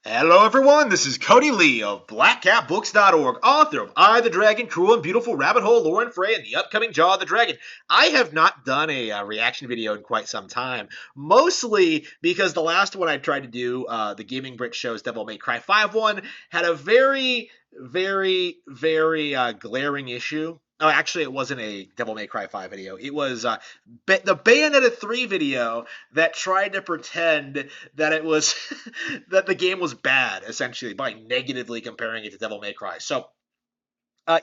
Hello everyone, this is Cody Lee of BlackCatBooks.org, author of I the Dragon, Cruel and Beautiful Rabbit Hole, Lauren Frey, and the upcoming Jaw of the Dragon. I have not done a reaction video in quite some time, mostly because the last one I tried to do, the Gaming Brit Show's Devil May Cry 5 one, had a very glaring issue. Oh, actually, it wasn't a Devil May Cry 5 video. It was the Bayonetta 3 video that tried to pretend that it was that the game was bad, essentially, by negatively comparing it to Devil May Cry. So,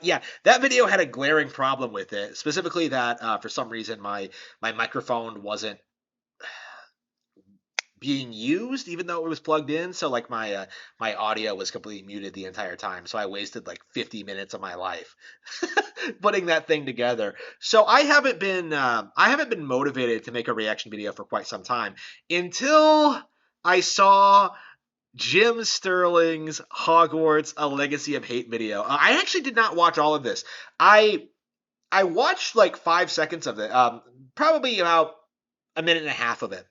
yeah, that video had a glaring problem with it. Specifically, that for some reason my microphone wasn't being used, even though it was plugged in. So, like my audio was completely muted the entire time. So I wasted like 50 minutes of my life putting that thing together. So I haven't been motivated to make a reaction video for quite some time until I saw Jim Sterling's Hogwarts: A Legacy of Hate video. I actually did not watch all of this. I watched like 5 seconds of it, probably about a minute and a half of it.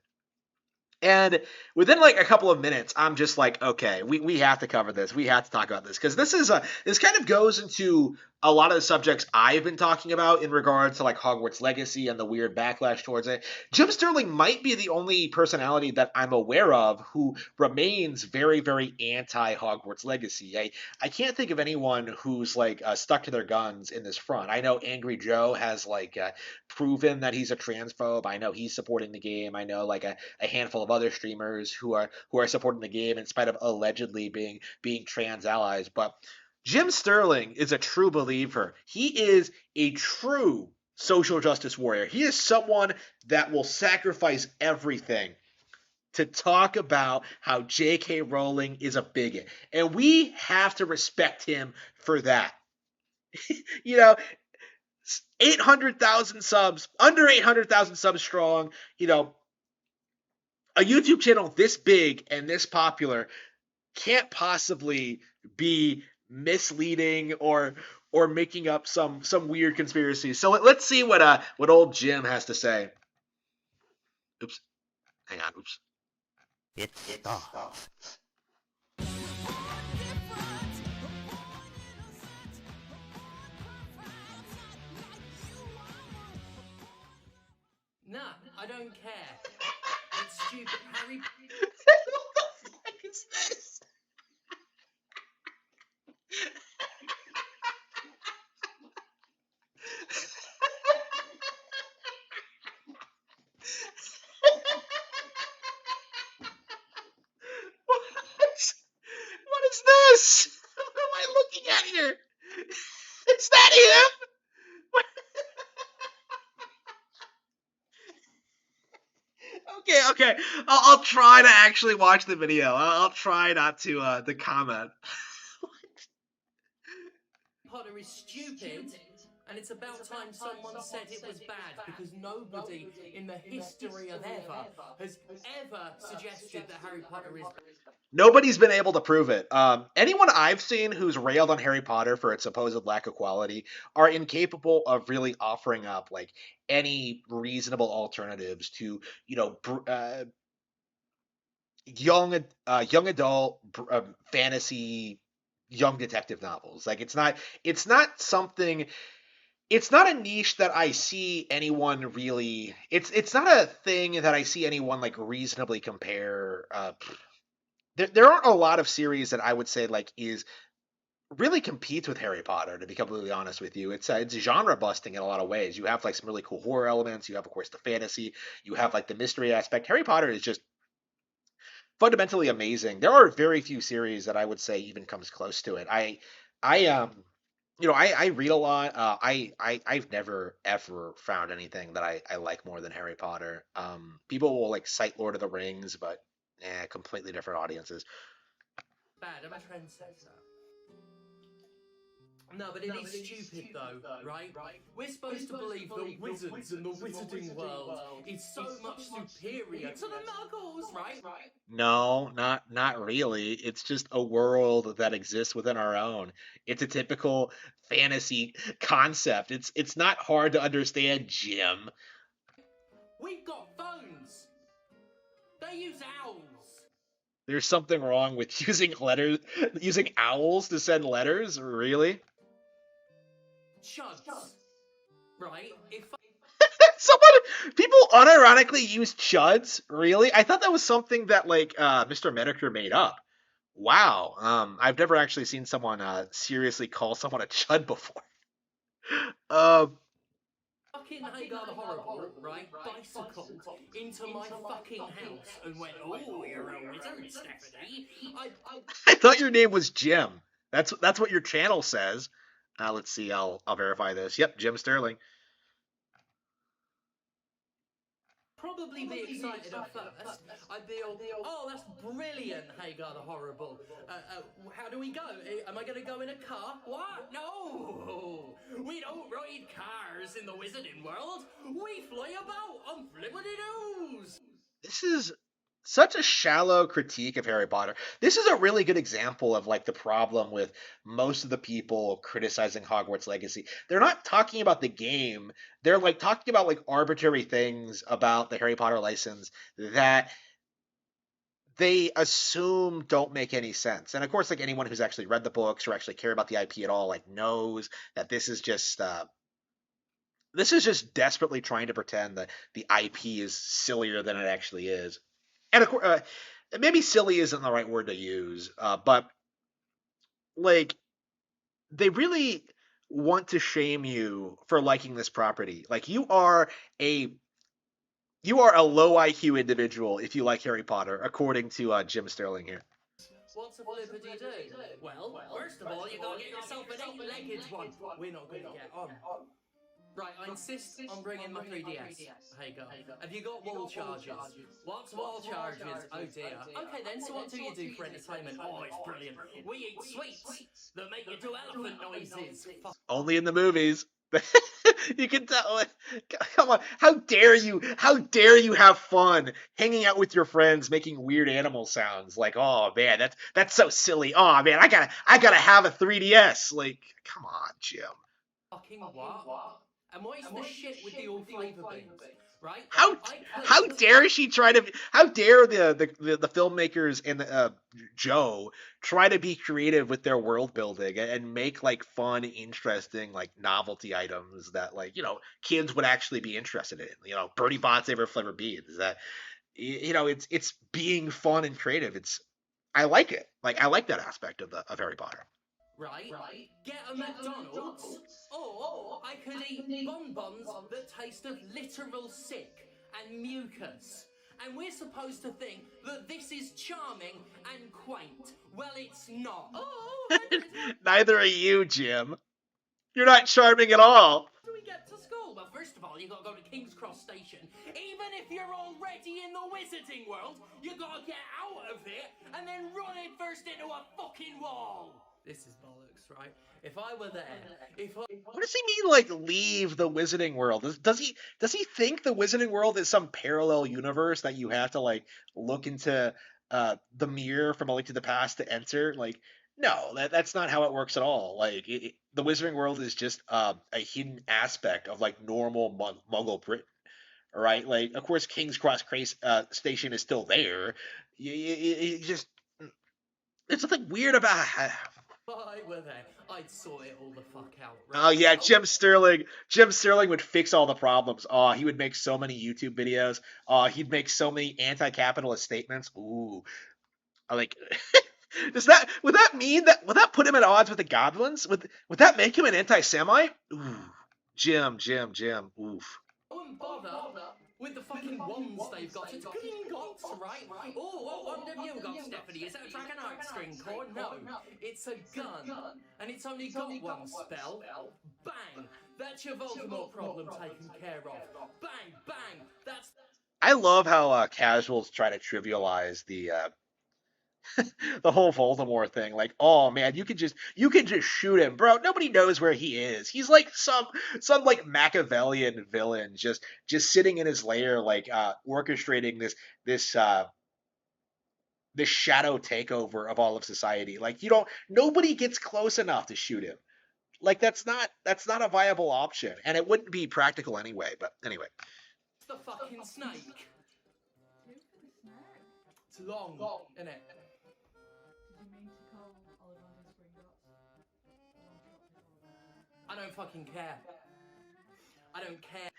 And within like a couple of minutes, I'm just like, okay, we have to cover this. We have to talk about this because this kind of goes into a lot of the subjects I've been talking about in regards to like Hogwarts Legacy and the weird backlash towards it. Jim Sterling might be the only personality that I'm aware of who remains very anti Hogwarts Legacy. I can't think of anyone who's like stuck to their guns in this front. I know Angry Joe has like proven that he's a transphobe. I know he's supporting the game. I know like a handful of other streamers who are supporting the game in spite of allegedly being trans allies. But Jim Sterling is a true believer. He is a true social justice warrior. He is someone that will sacrifice everything to talk about how J.K. Rowling is a bigot. And we have to respect him for that. You know, 800,000 subs, under 800,000 subs strong, a YouTube channel this big and this popular can't possibly be misleading or making up some weird conspiracy. So let's see what old Jim has to say. Oops. Hang on. Oops. It's off. Nah, I don't care. It's stupid. Harry. What the fuck is this? What is this? What am I looking at here? Is that him? Okay. I'll try to actually watch the video. I'll try not to comment. Potter is stupid, and it's about time someone said it was bad because nobody in the history of ever has ever suggested that Harry Potter is bad. Nobody's been able to prove it. Anyone I've seen who's railed on Harry Potter for its supposed lack of quality are incapable of really offering up like any reasonable alternatives to young adult fantasy young detective novels. Like it's not something. It's not a niche that I see anyone really. It's not a thing that I see anyone like reasonably compare. There aren't a lot of series that I would say like is really competes with Harry Potter. To be completely honest with you, it's genre busting in a lot of ways. You have like some really cool horror elements. You have of course the fantasy. You have like the mystery aspect. Harry Potter is just fundamentally amazing. There are very few series that I would say even comes close to it. I read a lot. I've never ever found anything that I like more than Harry Potter. People will like cite Lord of the Rings, but completely different audiences. I'm a trendsetter. No, but it is stupid though, right? We're supposed to believe that wizards and the wizarding world is so much superior to the muggles, right? No, not really. It's just a world that exists within our own. It's a typical fantasy concept. It's not hard to understand, Jim. We've got phones. They use owls. There's something wrong with using owls to send letters. Really? chuds, right? If People unironically use chuds. Really? I thought that was something that like Mr. Medicare made up. Wow. I've never actually seen someone seriously call someone a chud before. Um, fucking Hagar the Horrible, right, bicycled into my fucking house and went, "Oh, you're a wizard, Stephanie," I thought your name was Jim. That's what your channel says. Let's see. I'll verify this. Yep, Jim Sterling. probably be excited at first. I'd be all, "Oh, that's brilliant, Hagar the Horrible. How do we go? Am I going to go in a car? What? No! We don't ride cars in the wizarding world. We fly about on flippity doos." This is such a shallow critique of Harry Potter. This is a really good example of like the problem with most of the people criticizing Hogwarts Legacy. They're not talking about the game. They're like talking about like arbitrary things about the Harry Potter license that they assume don't make any sense. And of course, like anyone who's actually read the books or actually care about the IP at all, like knows that this is just desperately trying to pretend that the IP is sillier than it actually is. And of course, maybe silly isn't the right word to use, but like they really want to shame you for liking this property. Like a you are a low IQ individual if you like Harry Potter, according to Jim Sterling here. What's a flippity do? Well, first of all, you gotta get yourself an eight-legged one. We're not gonna get on. Right, I insist on bringing my 3DS. Hagar, have you got wall charges? What's wall charges? Oh dear. Okay then, so what do you do for entertainment? Oh, it's brilliant. We eat sweets that make you do elephant noises. Only in the movies. You can tell. Come on, how dare you? How dare you have fun hanging out with your friends, making weird animal sounds? Like, oh man, that's so silly. Oh man, I gotta have a 3DS. Like, come on, Jim. Fucking what? And what is the shit with the all flavour beans? Right? How I how could. dare she try to? How dare the filmmakers and Joe try to be creative with their world building and make like fun, interesting like novelty items that like kids would actually be interested in. Bertie Bott's favorite flavor beans. That it's being fun and creative. I like it. Like I like that aspect of Harry Potter. Right? Get a McDonald's, or I could eat bonbons that taste of literal sick and mucus. And we're supposed to think that this is charming and quaint. Well, it's not. Oh, Hagrid, Neither are you, Jim. You're not charming at all. do we get to school? Well, first of all, you gotta go to King's Cross Station. Even if you're already in the wizarding world, you gotta get out of it and then run it first into a fucking wall. This is bollocks, right? If I were there, if I What does he mean, like leave the Wizarding World? Does he think the Wizarding World is some parallel universe that you have to like look into the mirror from a link to the past to enter? Like, no, that's not how it works at all. Like, the Wizarding World is just a hidden aspect of like normal Muggle Britain, right? Like, of course, King's Cross Station is still there. You just there's something weird about. I were there, I'd sort it all the fuck out, Oh right? yeah, Jim Sterling. Jim Sterling would fix all the problems. Oh, he would make so many YouTube videos. Oh, he'd make so many anti-capitalist statements. Ooh, I like. Does that would that put him at odds with the goblins? Would that make him an anti-Semite? Ooh, Jim. Oof. Don't bother with the fucking wands they've got. It's Gringotts, right? Oh, what wand have you got, Stephanie? Is that a dragon string cord? No, it's a gun, and it's only got one spell. Bang! That's your Voldemort problem taken care of. Bang! That's I love how casuals try to trivialize the whole Voldemort thing. Like, oh man, you can just shoot him, bro. Nobody knows where he is. He's like some like Machiavellian villain, just sitting in his lair, like orchestrating this shadow takeover of all of society. Like, nobody gets close enough to shoot him. Like, that's not a viable option, and it wouldn't be practical anyway. But anyway, the fucking snake. It's long, isn't it? Did you mean to call Ollivanders Gringotts? The one shot before Voldemort. I don't fucking care. I don't care.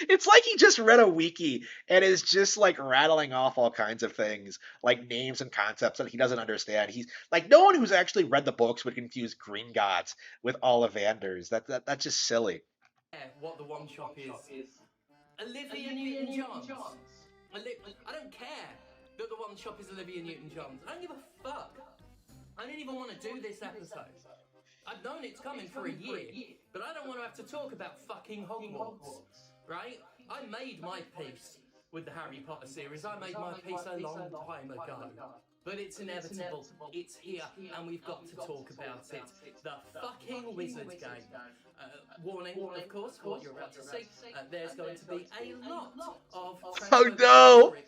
It's like he just read a wiki and is just like rattling off all kinds of things, like names and concepts that he doesn't understand. He's like no one who's actually read the books would confuse Gringotts with Ollivanders. That's just silly. What the one shop is. Olivia Newton-Johns. I don't care that the one shop is Olivia Newton-Johns. I don't give a fuck. I didn't even want to do this episode. I've known it's coming for a year, but I don't want to have to talk about fucking Hogwarts, right? I made my peace with the Harry Potter series. I made my peace a long time ago. But it's inevitable. It's here, and we've got to talk about it. The fucking Wizard game. Warning, of course, for what you're about to see. There's going to be a lot of Oh no! rhetoric,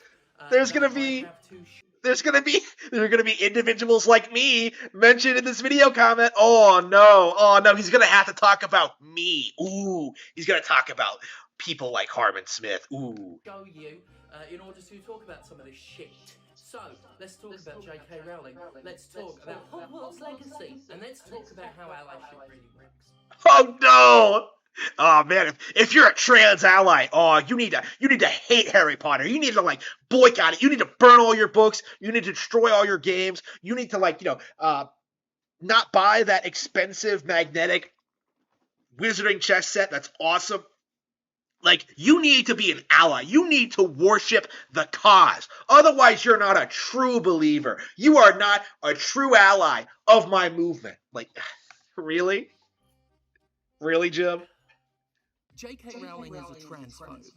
There's that gonna I be have to there's gonna be there are gonna be individuals like me mentioned in this video comment. Oh no, he's gonna have to talk about me. Ooh, he's gonna talk about people like Harmon Smith. Ooh. show you in order to talk about some of this shit. So, let's talk about J.K. Rowling. Let's talk about Hogwarts Legacy. And let's talk about how allyship really works. Oh no! Oh man, if you're a trans ally, you need to hate Harry Potter. You need to like boycott it. You need to burn all your books. You need to destroy all your games. You need to like not buy that expensive magnetic wizarding chess set. That's awesome. Like, you need to be an ally. You need to worship the cause. Otherwise, you're not a true believer. You are not a true ally of my movement. Like, really? Really, Jim? J.K. Rowling is a transphobe.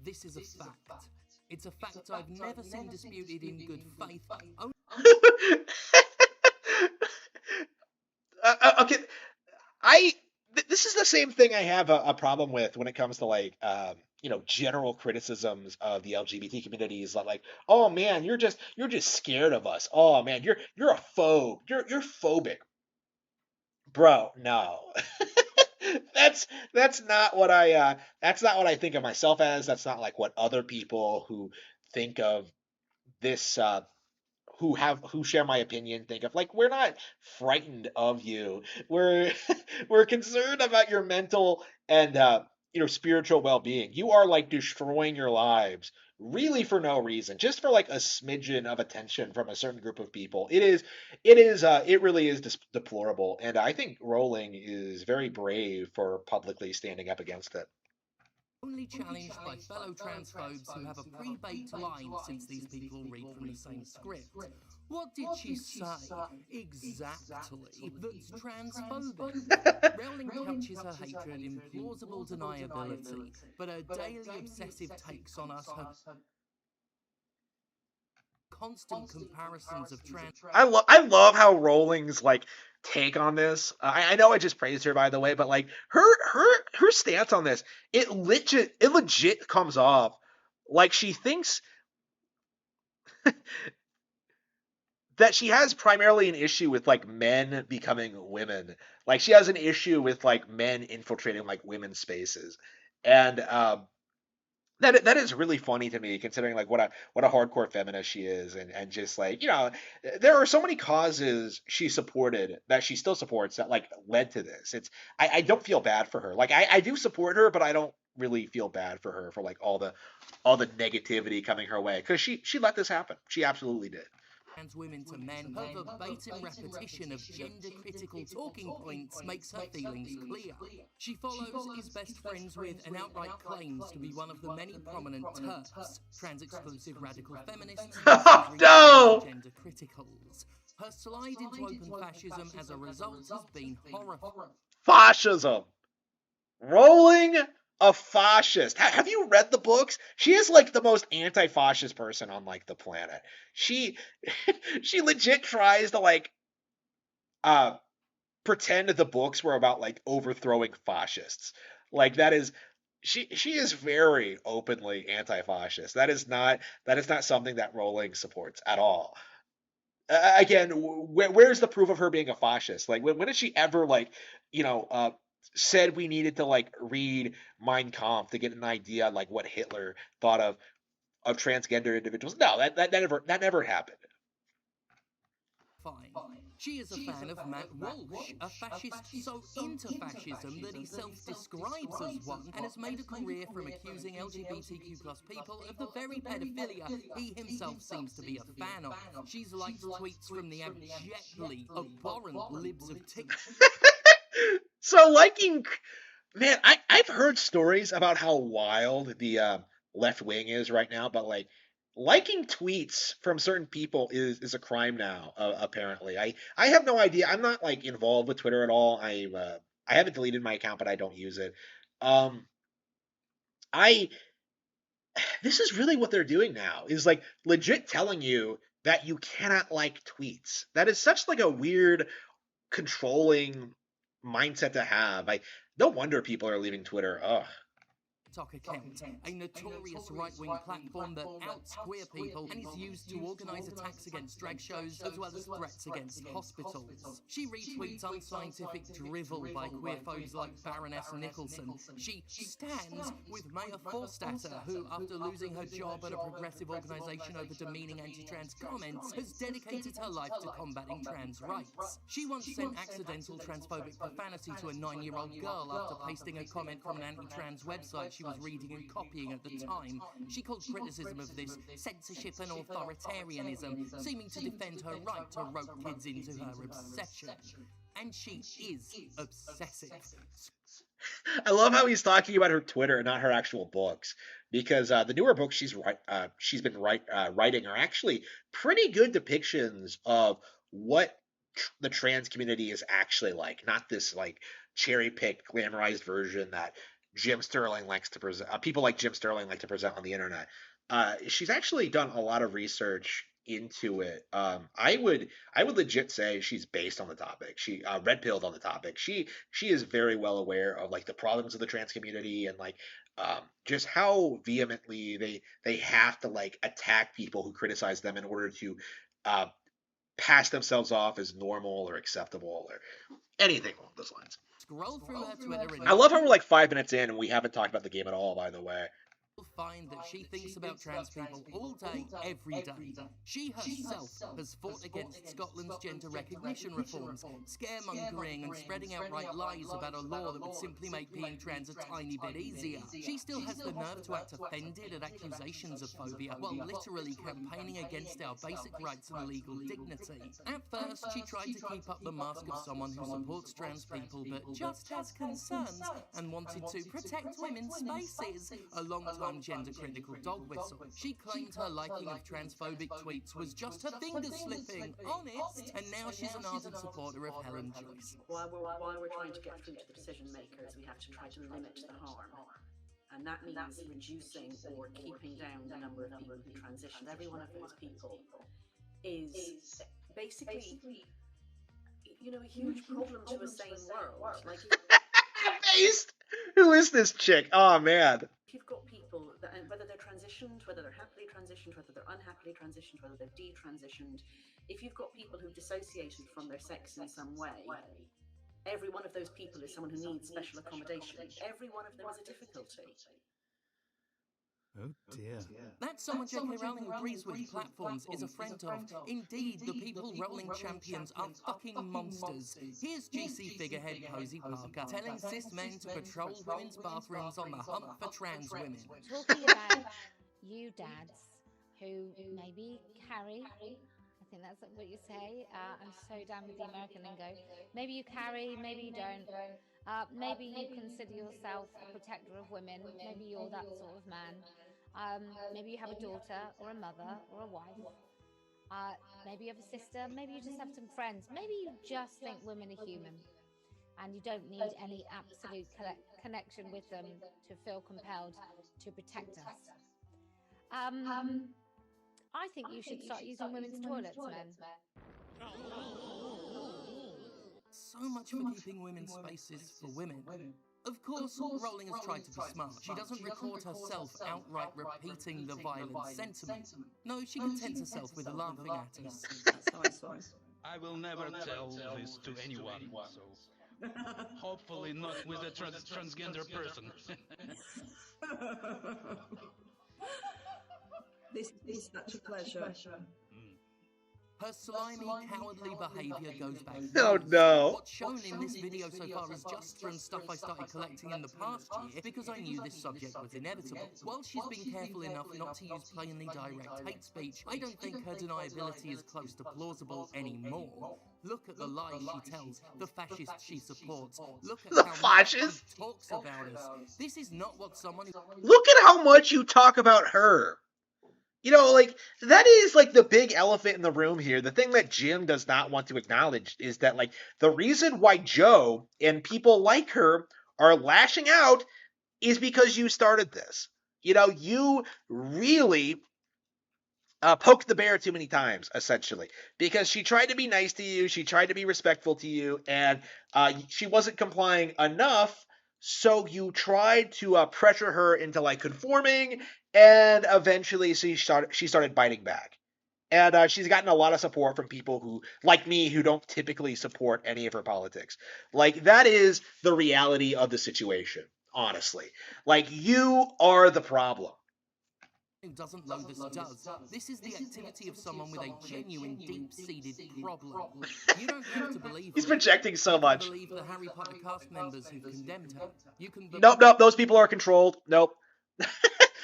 This is a fact. It's a fact I've never seen disputed in good faith. Okay, this is the same thing I have a problem with when it comes to like general criticisms of the LGBT communities. Like, oh man, you're just scared of us. Oh man, you're a phobe. You're phobic, bro. No. that's not what I think of myself as. That's not like what other people who think of this who share my opinion think of. Like, we're not frightened of you. We're we're concerned about your mental and spiritual well-being. You are like destroying your lives really for no reason, just for like a smidgen of attention from a certain group of people. It really is deplorable, and I think Rowling is very brave for publicly standing up against it. Only challenged by fellow transphobes who have a pre-baked line since these people read from the same script. What did she say exactly that's transphobic? Rowling couches her hatred in plausible deniability, but her daily obsessive takes on us, her constant comparisons of trans. I love how Rowling's like take on this. I know I just praised her by the way, but like her stance on this, it legit comes off like she thinks that she has primarily an issue with like men becoming women. Like, she has an issue with like men infiltrating like women's spaces, and that is really funny to me, considering like what a hardcore feminist she is, and just like there are so many causes she supported that she still supports that like led to this. I don't feel bad for her. Like, I do support her, but I don't really feel bad for her for like all the negativity coming her way, because she let this happen. She absolutely did. Trans women to men, her verbatim repetition of gender-critical talking points makes her feelings clear. She follows, is best friends with, and outright claims to be one of the many prominent TERFs, trans-exclusive radical feminists, Oh no! gender criticals. Her slide into open fascism as a result has been horrifying. Fascism. Rowling a fascist. Have you read the books? She is like the most anti-fascist person on like the planet. She she legit tries to like uh pretend the books were about like overthrowing fascists. Like, that is she is very openly anti-fascist. That is not something that Rowling supports at all. Again, where's the proof of her being a fascist? Like, when did she ever like said we needed to like read Mein Kampf to get an idea like what Hitler thought of of transgender individuals. No, that never happened. Fine. She is a fan of Matt Walsh, a fascist so into fascism that he self-describes as one and has made a career from accusing LGBTQ plus people of the very pedophilia he himself seems to be a fan of. She's liked tweets from the abjectly abhorrent libs of TikTok. So liking, man, I've heard stories about how wild the left wing is right now, but like liking tweets from certain people is a crime now. Apparently, I have no idea. I'm not like involved with Twitter at all. I haven't deleted my account, but I don't use it. Um, I This is really what they're doing now is like legit telling you that you cannot like tweets. That is such like a weird controlling mindset to have. No wonder people are leaving Twitter. Ugh. Account, a notorious right-wing platform that outs queer people and is used to organise attacks against drag shows as well as threats against hospitals. She retweets unscientific drivel by queerphobes like Baroness Nicholson. She stands with Maya Forstater, who, after losing her job at a progressive organisation over demeaning anti-trans comments, has dedicated her life to combating trans rights. She once sent accidental transphobic profanity to a 9-year-old girl after pasting a comment from an anti-trans website she was reading and copying at the time. She called criticism of this censorship and authoritarianism, seeming to defend her right to rope kids into her obsession. And she is obsessive. I love how he's talking about her Twitter and not her actual books, because the newer books she's been writing are actually pretty good depictions of what the trans community is actually like, not this like cherry picked glamorized version that Jim Sterling likes to present. People like Jim Sterling like to present on the internet. She's actually done a lot of research into it. I would legit say she's based on the topic. She red pilled on the topic. She is very well aware of like the problems of the trans community and like just how vehemently they have to like attack people who criticize them in order to uh, pass themselves off as normal or acceptable or anything along those lines. Scroll through her Twitter and I love how we're like 5 minutes in and we haven't talked about the game at all, by the way. you'll find that she thinks about trans people all day, every day. She herself has fought against Scotland's gender recognition reforms, scaremongering and spreading outright lies about a law that would simply make being trans a tiny bit easier. She still has the nerve to act offended at accusations of phobia, while literally campaigning against our basic rights and legal dignity. At first, she tried to keep up the mask of someone who supports trans people, but just has concerns and wanted to protect women's spaces, a long-time gender-critical dog whistle. She claimed her liking of transphobic tweets was just her fingers slipping, honest, and now she's an ardent supporter of Helen Joyce. While we're trying to get through to the decision makers, we have to try to limit the harm. And that means reducing or keeping down the number of people who transition. Every one of those people is basically, a huge problem to a sane world. Like, Based? Who is this chick? Oh man. if you've got people that, and whether they're transitioned, whether they're happily transitioned, whether they're unhappily transitioned, whether they're detransitioned, if you've got people who've dissociated from their sex in some way, every one of those people is someone who needs special accommodation. Every one of them is a difficulty. Oh dear. That's someone J.K. Rowling agrees with platforms is a friend of. Indeed, the people Rowling champions are fucking monsters. Here's GC figurehead Posey Parker telling cis men to patrol women's bathrooms on the hunt for trans women. Talking about you dads who maybe carry, I think that's what you say. I'm so down with the American lingo. Maybe you carry, maybe you don't. Maybe you consider yourself a protector of women. Maybe you're that sort of man. Maybe you have a daughter or a mother or a wife. Maybe you have a sister. Maybe you just have some friends. Maybe you just think women are human and you don't need any absolute connection with them to feel compelled to protect us. I think you should start using women's toilets, men. So much for keeping women's spaces for women. Of course, Rowling has tried to be smart. She doesn't record herself outright repeating the violent sentiment. No, she contents herself with laughing at us. I will never tell this to anyone, so hopefully not with a transgender person. This is such a pleasure. Her slimy, cowardly behaviour goes back Oh years. no. What's shown in this video so far is just from stuff I started collecting in the past year because I knew this subject was inevitable. While she's been careful enough not to use plainly direct hate speech, I don't think her deniability is close to plausible anymore. Look at the lies she tells, the fascists she supports. Look at The how much fascists? she talks about us. This is not what someone who Look at how much you talk about her. Like, that is, like, the big elephant in the room here. The thing that Jim does not want to acknowledge is that, like, the reason why Joe and people like her are lashing out is because you started this. You really poked the bear too many times, essentially, because she tried to be nice to you, she tried to be respectful to you, and she wasn't complying enough. So you tried to pressure her into like conforming, and eventually she started biting back. And she's gotten a lot of support from people who, like me, who don't typically support any of her politics. Like, that is the reality of the situation, honestly. Like, you are the problem. doesn't know this does. This is the activity of someone with a genuine, deep-seated problem. You don't have to believe He's me. projecting so You can much. believe the Harry Potter cast members who condemned her. You can Nope, those people are controlled. Nope.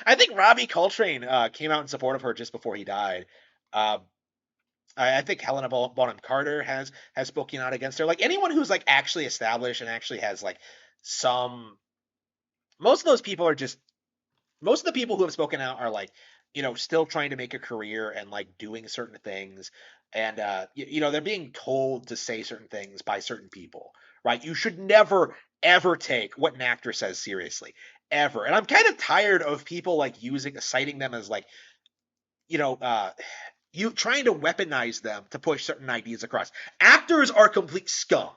I think Robbie Coltrane came out in support of her just before he died. Um, I think Helena Bonham Carter has spoken out against her. Like, anyone who's like actually established and actually has like some. Most of those people are just. Most of the people who have spoken out are like, still trying to make a career and like doing certain things, and they're being told to say certain things by certain people, right? You should never ever take what an actor says seriously, ever. And I'm kind of tired of people like citing them as like, you know, uh, you trying to weaponize them to push certain ideas across. Actors are complete scum.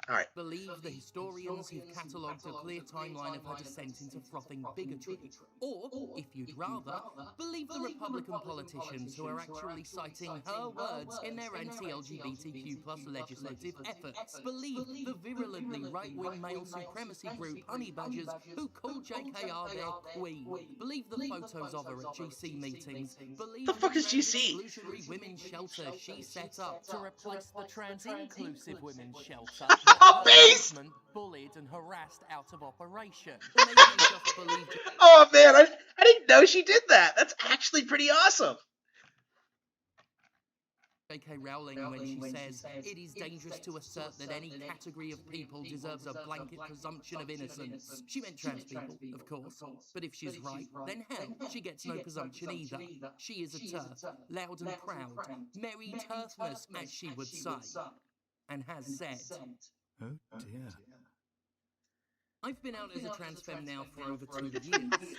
All right. believe the historians who've catalogued a clear timeline of her descent into frothing bigotry. Or, if you'd rather, believe the Republican politicians who are actually citing her words in their anti-LGBTQ plus legislative efforts. Believe the virulently right-wing male supremacy group Honey Badgers who call JKR their queen. Believe the photos of her at GC meetings. Believe The fuck is the GC? exclusionary women's shelter she set up to replace the trans-inclusive women's shelter Oh, that her base! movement bullied and harassed out of operation. Or maybe you just believe Oh man, I didn't know she did that. That's actually pretty awesome. J.K. Rowling when she says it is dangerous to assert that any category of people deserves a blanket presumption of innocence. She meant trans people, of course. But if she's right, then hell, she gets no presumption either. She is a TERF, loud and proud, merry TERFness, as she would say, and has said. Oh dear. I've been out as a trans femme now for over 2 years.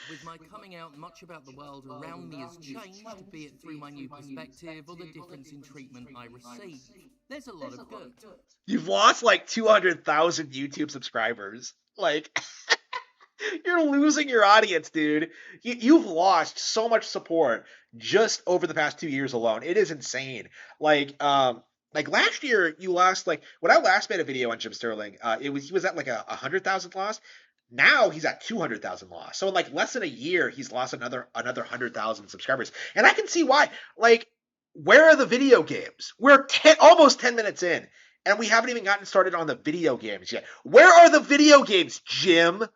With my coming out, much about the world around me has changed, be it through my new perspective or the difference in treatment I receive. There's a lot of good. You've lost like 200,000 YouTube subscribers. Like, you're losing your audience, dude. You've lost so much support just over the past 2 years alone. It is insane. Like last year, you lost like when I last made a video on Jim Sterling, he was at like 100,000 lost. Now he's at 200,000 lost. So in like less than a year, he's lost another 100,000 subscribers, and I can see why. Like, where are the video games? We're almost 10 minutes in, and we haven't even gotten started on the video games yet. Where are the video games, Jim?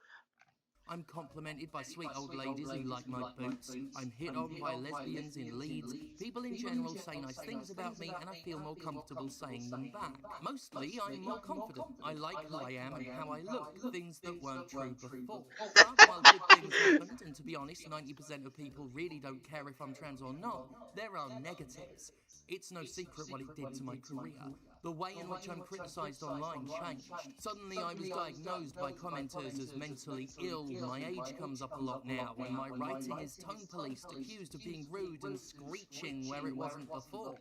I'm complimented by sweet old ladies who like my boots. I'm hit on by lesbians in Leeds. People in general say nice things about me, and I feel more comfortable saying them back. Mostly, I'm more confident. I like who I am and how I look, things that weren't true before. But while good things happened, and to be honest, 90% of people really don't care if I'm trans or not, there are negatives. It's no secret what it did to my career. The way in which I'm criticised online changed. Suddenly I was diagnosed by commenters as mentally ill. My age comes up a lot now, and my writing is tone-policed, accused of being rude and screeching where it wasn't before.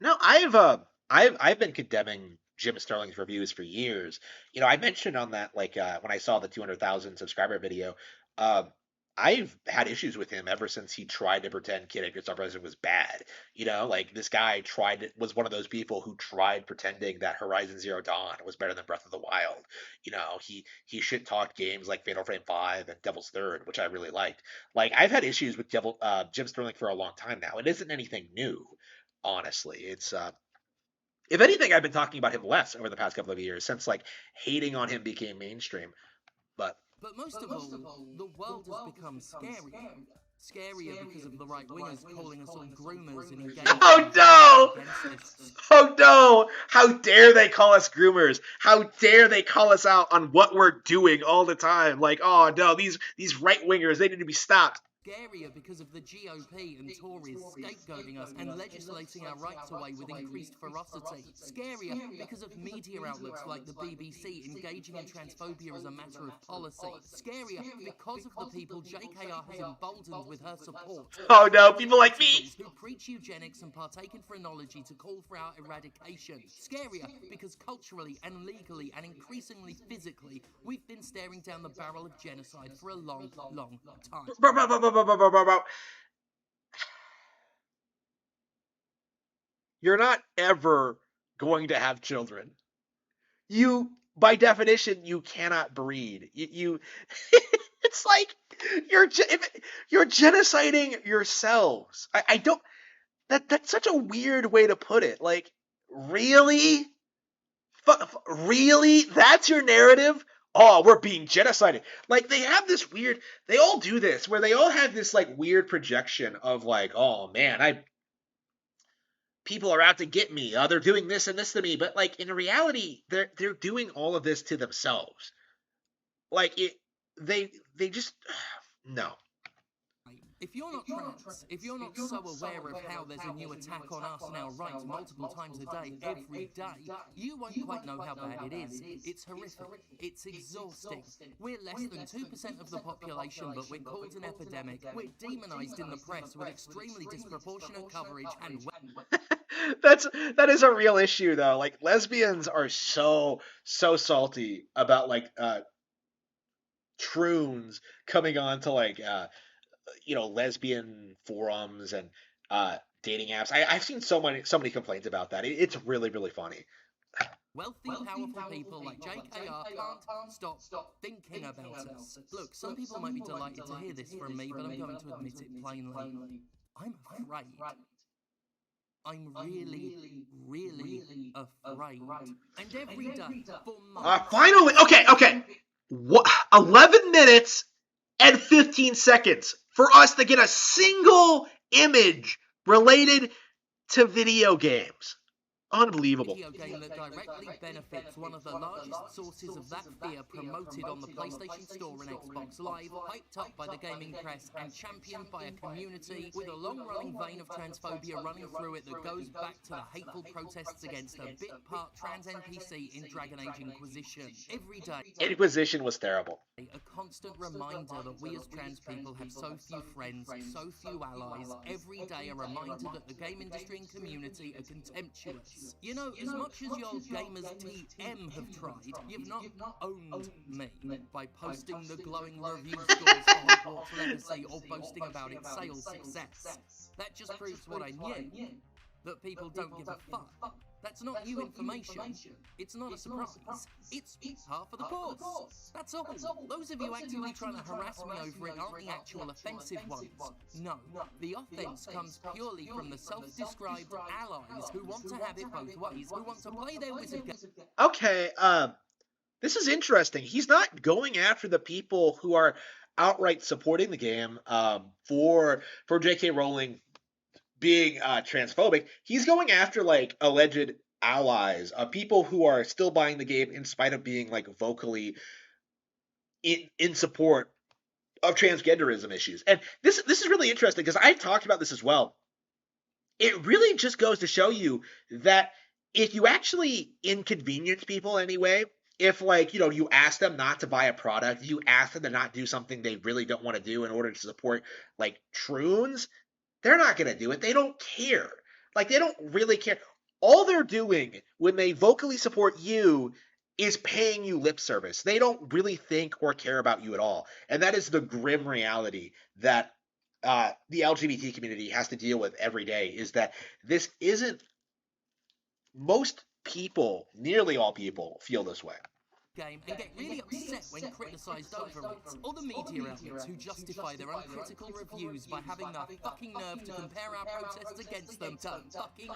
No, I've been condemning Jim Sterling's reviews for years. I mentioned on that, like, when I saw the 200,000 subscriber video, I've had issues with him ever since he tried to pretend Kid Icarus Uprising was bad. Like this guy was one of those people who tried pretending that Horizon Zero Dawn was better than Breath of the Wild. He shit talked games like Fatal Frame 5 and Devil's Third, which I really liked. Like I've had issues with Jim Sterling for a long time now. It isn't anything new, honestly. It's if anything, I've been talking about him less over the past couple of years since like hating on him became mainstream. But But most of all, the world has become scarier. Scarier because of the right wingers calling us all groomers and engaging oh no! against us. Oh no! How dare they call us groomers? How dare they call us out on what we're doing all the time? Like, oh no, these right wingers, they need to be stopped. Scarier because of the GOP and Tories scapegoating us and legislating our rights away with increased ferocity. Scarier because of media outlets like the BBC engaging in transphobia as a matter of policy. Scarier because of the people JKR has emboldened with her support. Oh no, people like me! Who preach eugenics and partake in phrenology to call for our eradication. Scarier because culturally and legally and increasingly physically, we've been staring down the barrel of genocide for a long, long time. You're not ever going to have children. By definition, you cannot breed. It's like you're genociding yourselves. I don't. That's such a weird way to put it. Like, really? Really? That's your narrative? Oh, we're being genocided. Like, they have this weird, they all do this, where they all have this, like, weird projection of, like, oh, man, people are out to get me. They're doing this and this to me. But, like, in reality, they're doing all of this to themselves. Like, they just, no. If you're not trans, if you're not so aware of how there's a new attack on us and our rights multiple times a day, every day, you won't quite know how bad it is. It's horrific. It's exhausting. We're less than 2% of the population, but we're called an epidemic. We're demonized in the press with extremely disproportionate coverage and... That is a real issue, though. Like, lesbians are so salty about, like, troons coming on to, like, lesbian forums and dating apps. I've seen so many complaints about that. It's really, really funny. Wealthy, powerful people like JKR can't stop thinking about us. Look, some people might be delighted to hear this from me, but I'm going to admit it plainly. I'm afraid. I'm really, really afraid. And every day for months... Finally! Okay. 11 minutes and 15 seconds for us to get a single image related to video games. Unbelievable. Video game that directly benefits one of the largest sources of that fear promoted on the PlayStation Store and Xbox Live, hyped up by the gaming press and championed by a community with a long-running vein of transphobia running through it that goes back to the hateful protests against a bit part trans NPC in Dragon Age Inquisition. Every day, Inquisition was terrible. A constant reminder that we as trans people have so few friends, so few allies. Every day a reminder that the game industry and community are contemptuous. You know, as much as your gamers TM have tried, you've not owned me by posting the glowing review scores for Hogwarts Legacy or boasting about its sales success. That just proves what I knew, that people don't give a fuck. That's not new information. It's not a surprise. It's half of the course. That's all. Those of you actively trying to harass me over it aren't the actual offensive ones. No, the offense comes purely from the self-described allies who want to have it both ways, who want to play their wizard game. Okay, this is interesting. He's not going after the people who are outright supporting the game for J.K. Rowling being transphobic. He's going after like alleged allies, people who are still buying the game in spite of being like vocally in support of transgenderism issues. And this is really interesting because I've talked about this as well. It really just goes to show you that if you actually inconvenience people anyway, if like, you ask them not to buy a product, you ask them to not do something they really don't want to do in order to support like troons, they're not going to do it. They don't care. Like, they don't really care. All they're doing when they vocally support you is paying you lip service. They don't really think or care about you at all. And that is the grim reality that the LGBT community has to deal with every day, is that this isn't, most people, nearly all people, feel this way. Game and get really upset when criticised over it. Or the media outlets who justify their uncritical reviews by having the fucking nerve to compare our protests against them to fucking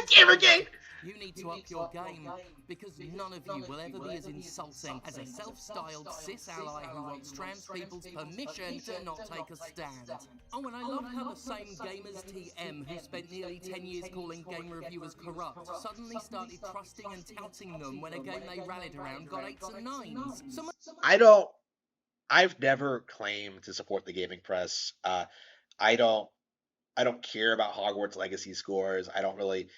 Gamergate! You need to up your game, because none of you will ever be as insulting as a self-styled cis ally who wants trans people's permission to not take a stand. Oh, and I love how the same gamers TM who spent nearly 10 years calling game reviewers corrupt suddenly started trusting and touting them when a game they rallied around got 8s and 9s. I've never claimed to support the gaming press. I don't care about Hogwarts Legacy scores. I don't really.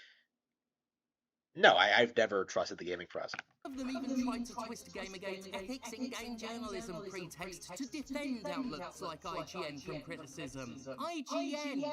No, I've never trusted the gaming press. Some of them even tried to twist Gamergate's ethics in game journalism pretext to defend outlets like IGN from criticism. IGN!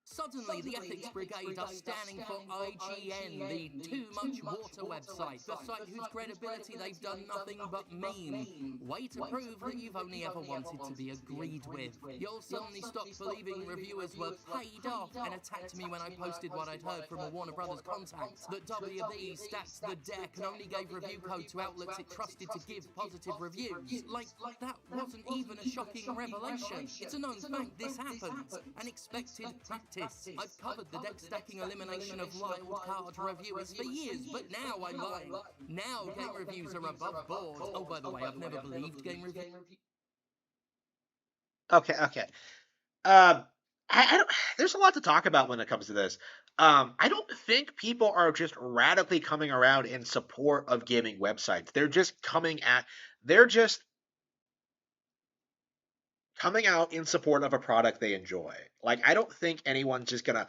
Suddenly, the Ethics Brigade are standing for IGN, the Too Much Water website, the site whose credibility they've done nothing but meme. Way to prove that you've only ever wanted to be agreed with. You'll suddenly stop believing reviewers were paid off and attacked me when I posted what I'd heard from a Warner Brothers contact, that WB stacked the deck and only gave review code to outlets it trusted to give positive reviews. Like, that wasn't even a shocking revelation. It's a known fact this happens. An expected practice. I've covered the deck stacking elimination of wild card reviewers for years, but now I'm lying. Now game reviews are above board. Oh, by the way, I've never believed game reviews. Okay. I don't. There's a lot to talk about when it comes to this. I don't think people are just radically coming around in support of gaming websites. They're just coming out in support of a product they enjoy. Like, I don't think anyone's just gonna.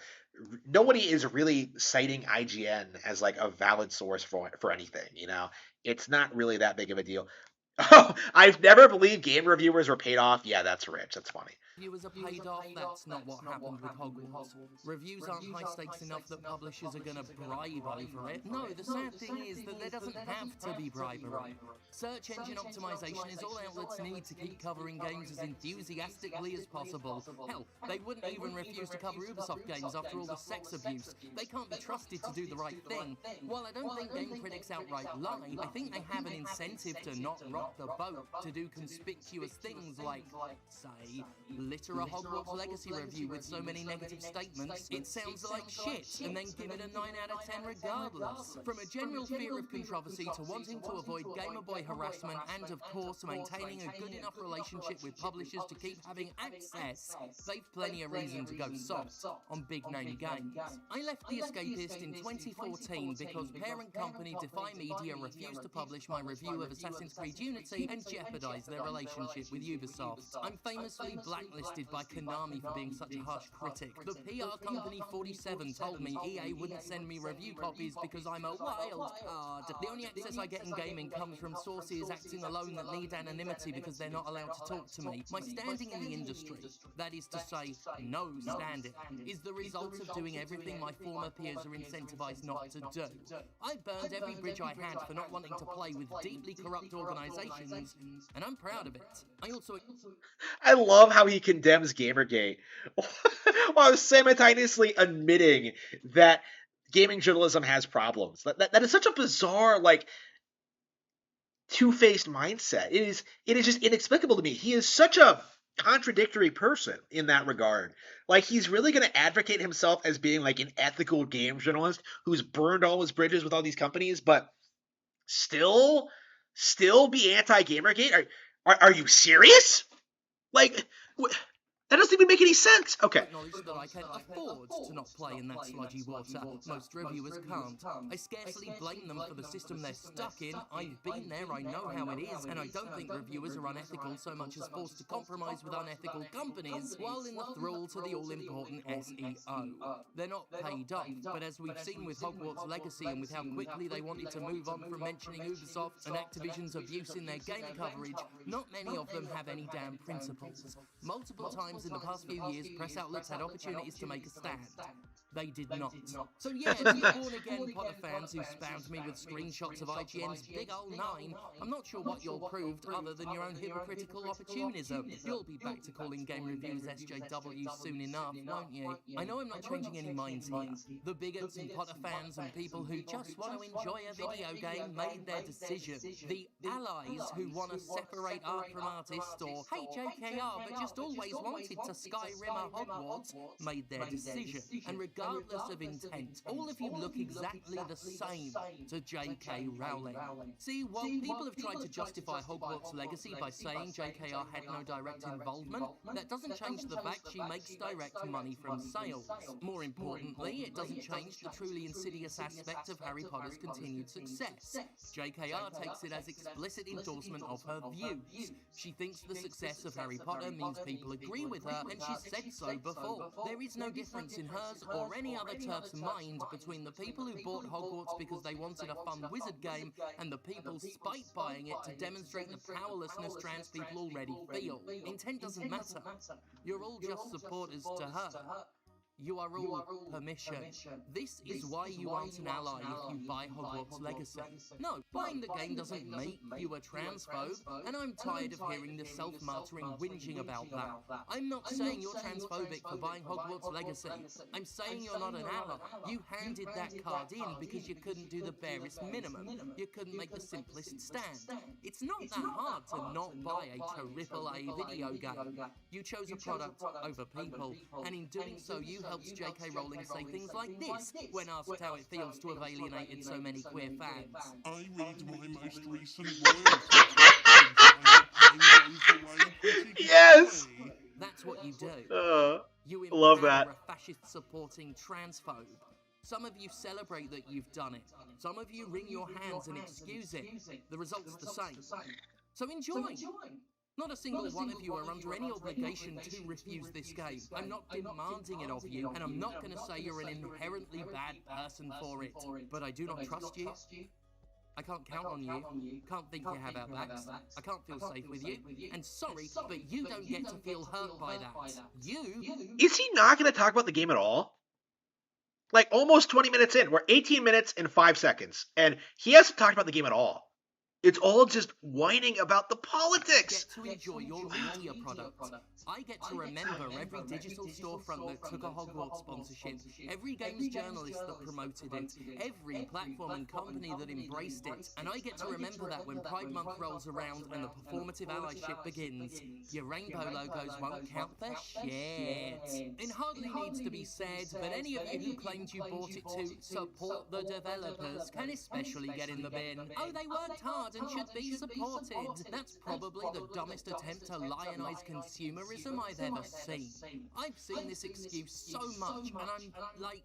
Nobody is really citing IGN as like a valid source for anything. You know, it's not really that big of a deal. Oh, I've never believed game reviewers were paid off. Yeah, that's rich. That's funny. Reviewers are paid off, that's not what happened with Hogwarts. Reviews aren't high stakes enough that publishers are gonna bribe over it. No, the sad thing is that there doesn't have to be bribery. Search engine optimization is all outlets need to keep covering games as enthusiastically as possible. Hell, they wouldn't even refuse to cover Ubisoft games after all the sex abuse. They can't be trusted to do the right thing. While I don't think game critics outright lie, I think they have an incentive to not rock the boat, to do conspicuous things like, say, litter a Hogwarts Legacy review with so many negative statements, it sounds like shit, and then give it a 9 out of 10 regardless. From a general fear of controversy to wanting to avoid gamer boy harassment and, of course, maintaining a good enough relationship with publishers to keep having access, they've plenty of reason to go soft on big-name games. I left The Escapist in 2014 because parent company Defy Media refused to publish my review of Assassin's Creed Unity and jeopardise their relationship with Ubisoft. I'm famously blacklisted by Konami for being such a harsh critic. The PR company 47 told me EA wouldn't send me review copies because I'm a wild card. The only access I get in gaming comes from sources acting alone that need anonymity because they're not allowed to talk to me. My standing in the industry, that is to say, no standing, is the result of doing everything my former peers are incentivized not to do. I burned every bridge I had for not wanting to play with deeply corrupt organizations, and I'm proud of it. I love how he condemns Gamergate while simultaneously admitting that gaming journalism has problems. That is such a bizarre, like, two-faced mindset. It is just inexplicable to me. He is such a contradictory person in that regard. Like, he's really going to advocate himself as being like an ethical game journalist who's burned all his bridges with all these companies, but still be anti-Gamergate? Are you serious? Like, that doesn't even make any sense. Okay. Acknowledge that I can afford to not play in that sludgy water. Most reviewers can't. I scarcely blame them for the system they're stuck in. I've been there, I know how it is, and I don't think reviewers are unethical so much as forced to compromise with unethical companies while in the thrall to the all-important SEO. They're not paid off, but as we've seen with Hogwarts Legacy and with how quickly they wanted to move on from mentioning Ubisoft and Activision's abuse in their game coverage, not many of them have any damn principles. Multiple times in the past few years, press outlets had opportunities to make a stand. They did not. So yeah, to the born-again Potter fans who spammed me with screenshots of IGN's big ol' 9, I'm not sure what you're proved other than your own hypocritical opportunism. You'll be back to calling game reviews SJW soon enough, won't you? I know I'm not changing any minds here. The bigots and Potter fans and people who just want to enjoy a video game made their decision. The allies who want to separate art from artists or hate JKR but just always wanted to Skyrim or Hogwarts made their decision. And regardless of intent, all of you look exactly the same to J.K. Rowling. See, while people have tried to justify Hogwarts' legacy by saying JKR had no direct involvement, that doesn't change the fact she makes direct money from sales. More importantly, it doesn't change the truly insidious aspect of Harry Potter's continued success. JKR takes it as explicit endorsement of her views. She thinks the success of Harry Potter means people agree with her, and she's said so before. There is no difference in hers or any other TERF's mind between the people who bought Hogwarts because they wanted a fun wizard game and the people spite buying it to demonstrate the powerlessness trans people already feel. Intent doesn't matter. You're all just supporters to her. You are all permission. This is why you aren't an ally if you buy Hogwarts Legacy. No, buying the game doesn't make you a transphobe, and I'm tired of hearing the self-martyring whinging about that. I'm not saying you're transphobic for buying Hogwarts Legacy. I'm saying you're not an ally. You handed that card in because you couldn't do the barest minimum. You couldn't make the simplest stand. It's not that hard to not buy a AAA video game. You chose a product over people, and in doing so you helps J.K. Rowling say things like this when asked how it feels to have alienated so many queer fans. I read my most recent Yes! That's what you do. You love that. a fascist-supporting transphobe. Some of you celebrate that you've done it. Some of you wring your hands and excuse it. The result's the same. So enjoy. Not a single one of you are under any obligation to refuse this game. I'm not demanding it of you, and I'm not going to say you're an inherently bad person for it. But I do not trust you. I can't count on you. Can't think you have our backs. I can't feel safe with you. And sorry, but you don't get to feel hurt by that. Is he not going to talk about the game at all? Like, almost 20 minutes in. We're 18 minutes and 5 seconds. And he hasn't talked about the game at all. It's all just whining about the politics. Get to enjoy your media product. I get to remember every digital storefront that took a Hogwarts sponsorship, every games journalist that promoted it, every platform and company that embraced it, and I get to remember that when Pride Month rolls around and the performative allyship begins, your rainbow logos won't count for shit. It hardly needs to be said, but any of you who claimed you bought it to support the developers can especially get in the bin. Oh, they worked hard and should be supported. That's probably the dumbest attempt to lionize consumerism I've ever seen. I've seen this excuse so much, and I'm like,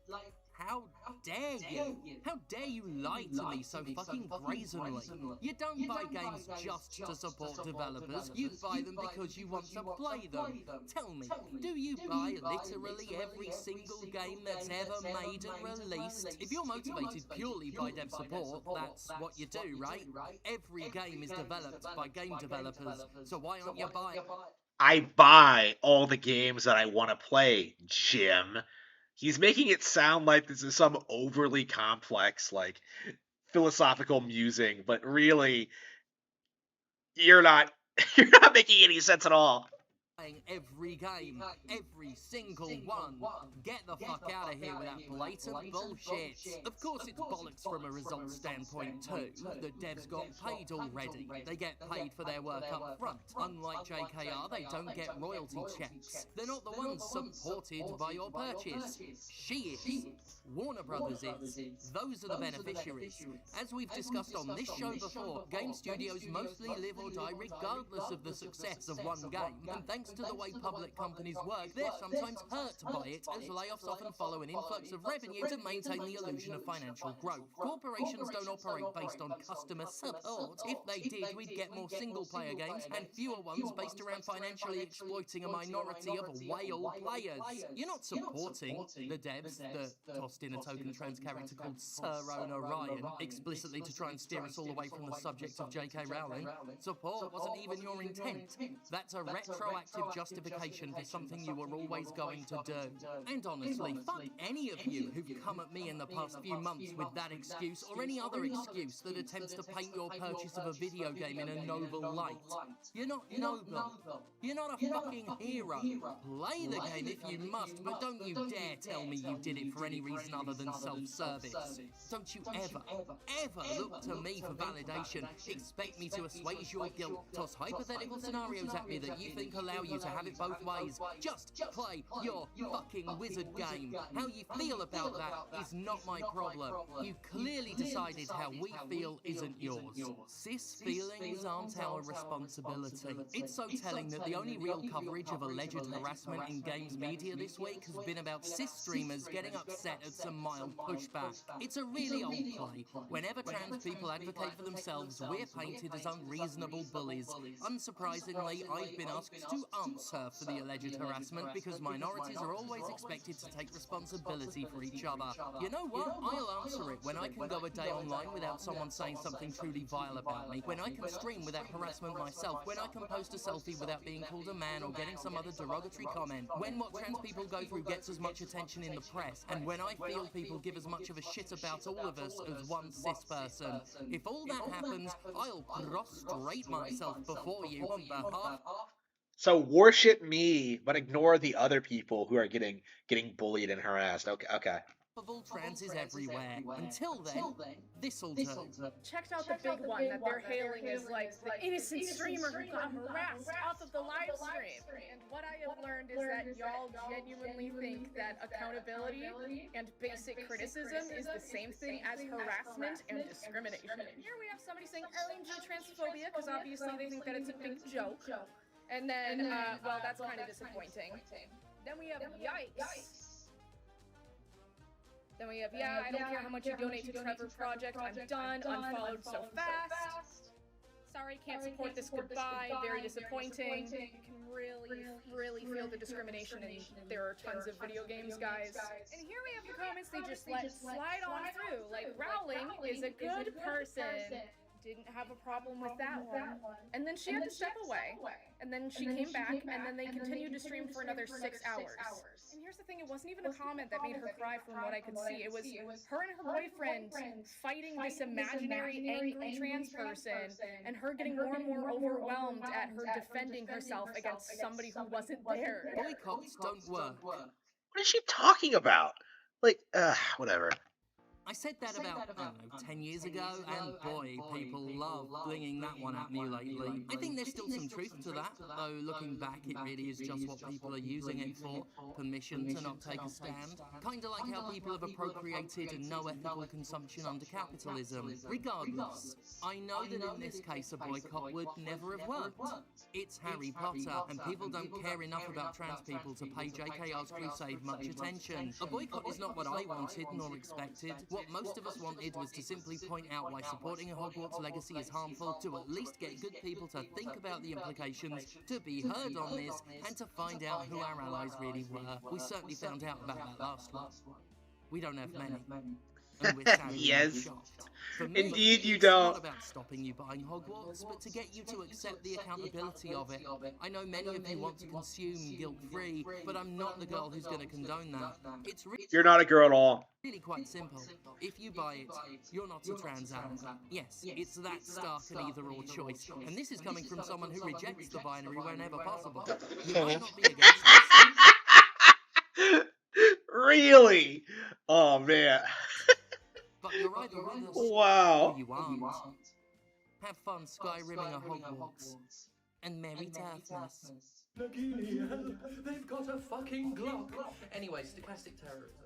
how dare you? How dare you lie to me so fucking brazenly? You don't buy games just to support developers, you buy them because you want to play them. Tell me, do you buy literally every single game that's ever made and released? If you're motivated purely by dev support, that's what you do, right? Every game is developed by game developers, so why aren't you buying? I buy all the games that I want to play, Jim. He's making it sound like this is some overly complex, like, philosophical musing, but really, you're not making any sense at all. Every game, every single one. Get the fuck out of here with that blatant bullshit. Of course it's bollocks from a results standpoint too. The devs got paid already. They get paid for their work up front. Unlike JKR, they don't get royalty checks. They're not the ones supported by your purchase. She is. Warner Brothers is. Those are the beneficiaries. As we've discussed on this show before, game studios mostly live or die regardless of the success of one game, and thanks to the way public companies work, they're sometimes hurt by it, as layoffs often follow an influx of revenue to maintain the illusion of financial growth. Corporations don't operate based on customer support. If they did, we'd get more single-player games and fewer ones based around financially exploiting a minority of whale players. You're not supporting the devs that tossed in a token trans character called Sir Orion, explicitly to try and steer us all away from the subject of J.K. Rowling. Support wasn't even your intent. That's a retroactive proactive justification for something you were always going to do. And honestly, fuck any of you who've come at me in the past few months with that excuse or any other excuse that attempts to paint your purchase of a video game in a noble light. You're not noble. You're not a fucking hero. Play the game if you must, but don't you dare tell me you did it for any reason other than self-service. Don't you ever look to me for validation, expect me to assuage your guilt, toss hypothetical scenarios at me that you think allow you to have it both ways. Just play your fucking wizard game. How you feel about that is not my problem. You clearly decided how we feel isn't yours. Cis feelings aren't our responsibility. It's so telling that the only real coverage of alleged harassment in games media this week has been about cis streamers getting upset at some mild pushback. It's a really old play. Whenever trans people advocate for themselves, we're painted as unreasonable bullies. Unsurprisingly, I've been asked to answer for the alleged harassment because minorities are always expected to take responsibility for each other. You know what? I'll answer it when I can go a day online without someone saying something truly vile about me, when I can stream without harassment myself, when I can post a selfie without being called a man or getting some other derogatory comment, when what trans people go through gets as much attention in the press, and when I feel people give as much of a shit about all of us as one cis person. If all that happens, I'll prostrate myself before you on behalf. So worship me, but ignore the other people who are getting bullied and harassed. Okay. Of all transes everywhere. Until then, this'll do. Checked out the big one that they're hailing as like the innocent streamer who got harassed off of the live stream. And what I have learned is that y'all genuinely think that accountability and basic criticism is the same thing as harassment and discrimination. Here we have somebody saying OMG transphobia because obviously they think that it's a big joke. And then, well, that's kind of disappointing. Then we have yikes. Then we have, yeah, I don't care how much you donate to Trevor Project, I'm done, unfollowed so fast. Sorry, can't support this, goodbye, very disappointing. You can really feel the discrimination, and there are tons of video games, guys. And here we have the comments they just let slide on through, like, Rowling is a good person. Didn't have a problem with that one. And then she had to step away. And then she came back, and then they continued to stream for another 6 hours. And here's the thing, it wasn't even a comment that made her cry from what I could see. It was her and her boyfriend fighting this imaginary angry trans person, and her getting more and more overwhelmed at her defending herself against somebody who wasn't there. Boycotts don't work. What is she talking about? Like, whatever. I said that about, I don't know, 10 years ago, and boy, people love flinging that one at me lately. I think there's still some truth to that, though looking back, it really is just what people are using it for. Permission to not take a stand. Kinda like how people have appropriated no ethical consumption under capitalism. Regardless, I know that in this case a boycott would never have worked. It's Harry Potter, and people don't care enough about trans people to pay JKR's crusade much attention. A boycott is not what I wanted nor expected. What most of us wanted was to simply point out why supporting a Hogwarts legacy is harmful, to at least get good people to think about the implications, to be heard on this, and to find out who our allies really were. We certainly found out about that last one. We don't have many. And we're sadly Yes. shocked. For me, Indeed you it's don't. not about stopping you buying Hogwarts, but to get you to accept the accountability of it. I know many of you want to consume guilt-free, but I'm not the girl who's going to condone that. It's You're not a girl at all. really quite simple. If you buy it, you're not a trans ally. Yes, it's that stark an either-or choice. And this is coming from someone who rejects the binary whenever possible. You might not be against this. Really? Oh, man. But you're either with us Wow. or you aren't. Have fun Skyrimming a Hogwarts. And Merry Turfmas. Nagini, help! They've got a fucking Glock! Anyway, stochastic terrorism.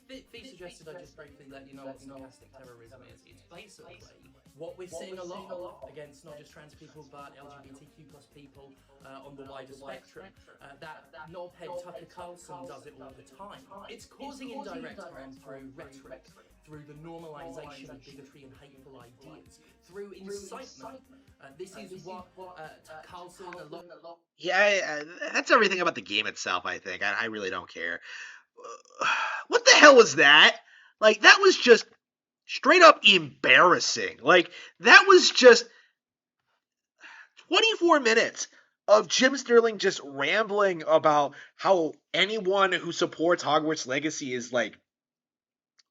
Fee suggested I just briefly let you know what stochastic terrorism is. It's basically what we're seeing a lot of against not just trans people but LGBTQ plus people on the wider spectrum. That knobhead Tucker Carlson does it all the time. It's causing indirect harm through rhetoric, through the normalization of bigotry and hateful ideas, through incitement. This is what Carlson a lot. Yeah, that's everything about the game itself, I think. I really don't care. What the hell was that? Like, that was just straight up embarrassing. Like, that was just 24 minutes of Jim Sterling just rambling about how anyone who supports Hogwarts Legacy is like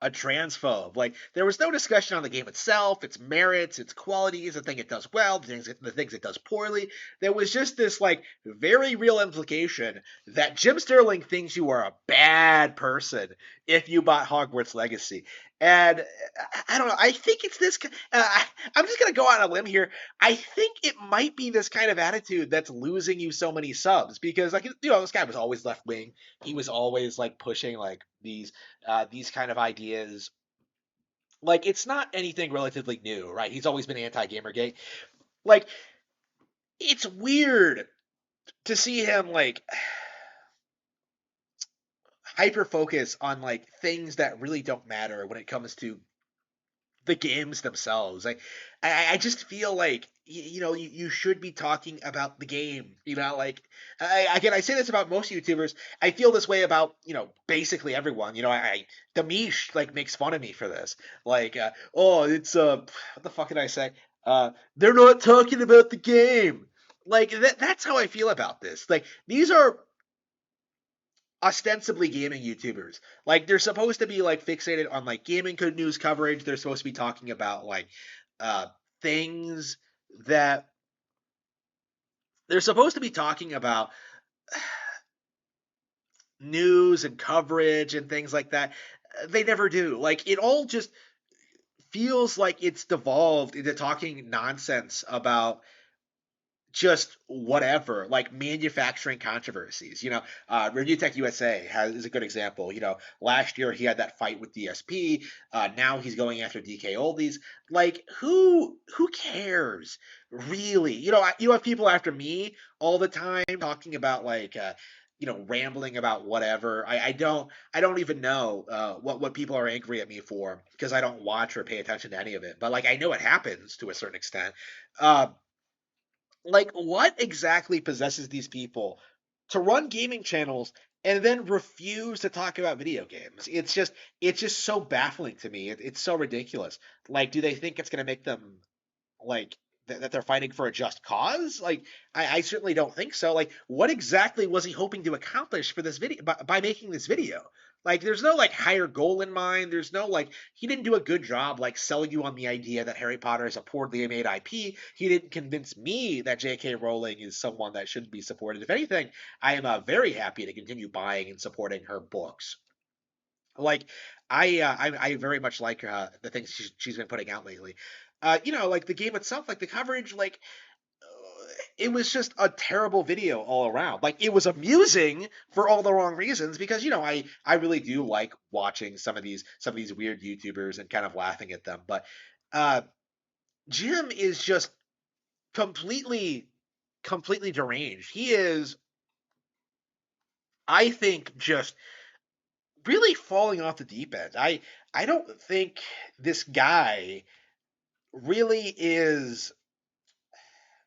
a transphobe. Like there was no discussion on the game itself, its merits, its qualities, the thing it does well, the things it does poorly. There was just this like very real implication that Jim Sterling thinks you are a bad person if you bought Hogwarts Legacy. And I don't know. I think it's this. I'm just gonna go out on a limb here. I think it might be this kind of attitude that's losing you so many subs because, like, this guy was always left wing. He was always like pushing like these kind of ideas. Like it's not anything relatively new, right? He's always been anti-Gamergate. Like it's weird to see him like hyper focus on like things that really don't matter when it comes to the games themselves. Like I just feel like you should be talking about the game. Like again, I say this about most YouTubers. I feel this way about basically everyone. Damish like makes fun of me for this. Like oh, it's what the fuck did I say? They're not talking about the game. Like that's how I feel about this. Like these are ostensibly gaming YouTubers. Like they're supposed to be like fixated on like gaming news coverage. They're supposed to be talking about like uh things that they're supposed to be talking about news and coverage and things like that. They never do. Like it all just feels like it's devolved into talking nonsense about just whatever, like manufacturing controversies. Review Tech USA is a good example. Last year he had that fight with DSP. Now he's going after DK Oldies. Like, who cares, really? You have people after me all the time talking about like, rambling about whatever. I don't even know what people are angry at me for because I don't watch or pay attention to any of it. But like, I know it happens to a certain extent. Like what exactly possesses these people to run gaming channels and then refuse to talk about video games? It's just so baffling to me. It's so ridiculous. Like, do they think it's going to make them like that they're fighting for a just cause? Like, I certainly don't think so. Like, what exactly was he hoping to accomplish for this video by making this video? Like, there's no like higher goal in mind. There's no like he didn't do a good job like selling you on the idea that Harry Potter is a poorly made IP. He didn't convince me that J.K. Rowling is someone that shouldn't be supported. If anything, I am very happy to continue buying and supporting her books. Like I very much like the things she's been putting out lately. Like the game itself, like the coverage, like it was just a terrible video all around. Like it was amusing for all the wrong reasons because I really do like watching some of these weird YouTubers and kind of laughing at them. But uh, Jim is just completely completely deranged. He is, I think, just really falling off the deep end. I don't think this guy really is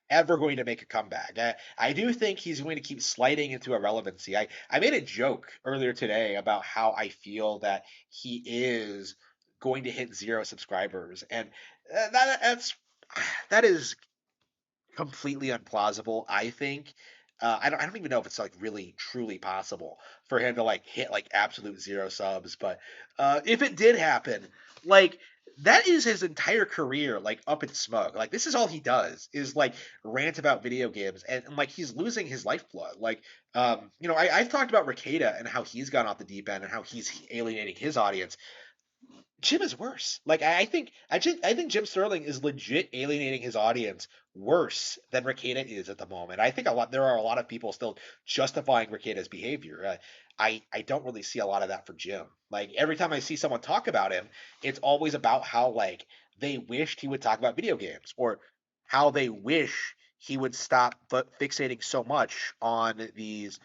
ever going to make a comeback. I do think he's going to keep sliding into irrelevancy. I made a joke earlier today about how I feel that he is going to hit 0 subscribers, and that is completely unplausible. I think. I don't even know if it's like really truly possible for him to like hit like absolute 0 subs. But if it did happen, like that is his entire career like up in smoke. Like this is all he does is like rant about video games, and like he's losing his lifeblood. Like I've talked about Ricada and how he's gone off the deep end and how he's alienating his audience. Jim is worse. Like I think Jim Sterling is legit alienating his audience worse than Ricada is at the moment. I think there are a lot of people still justifying Ricada's behavior. I don't really see a lot of that for Jim. Like every time I see someone talk about him, it's always about how like they wished he would talk about video games or how they wish he would stop fixating so much on these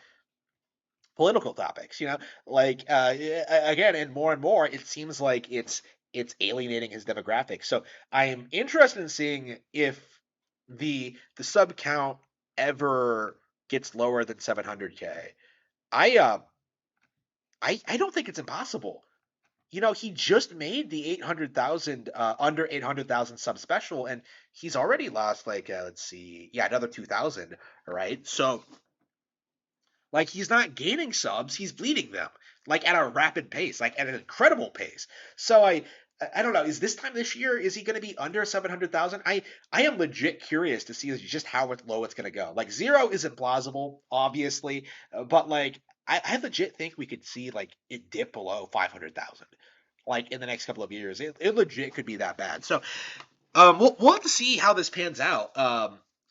political topics. Like again, and more, it seems like it's alienating his demographic. So I am interested in seeing if the sub count ever gets lower than 700K. I uh I don't think it's impossible. he just made the 800,000 under 800,000 sub special, and he's already lost like let's see, yeah, another 2,000, right? So like he's not gaining subs, he's bleeding them like at a rapid pace, like at an incredible pace. So I don't know. Is this time this year is he going to be under 700,000? I am legit curious to see just how low it's going to go. Like zero isn't plausible, obviously, but like I legit think we could see like it dip below 500,000 like in the next couple of years. It legit could be that bad. So we'll have to see how this pans out.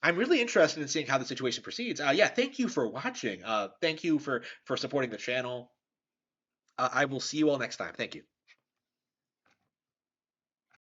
I'm really interested in seeing how the situation proceeds. Yeah, thank you for watching. Thank you for supporting the channel. I will see you all next time. Thank you.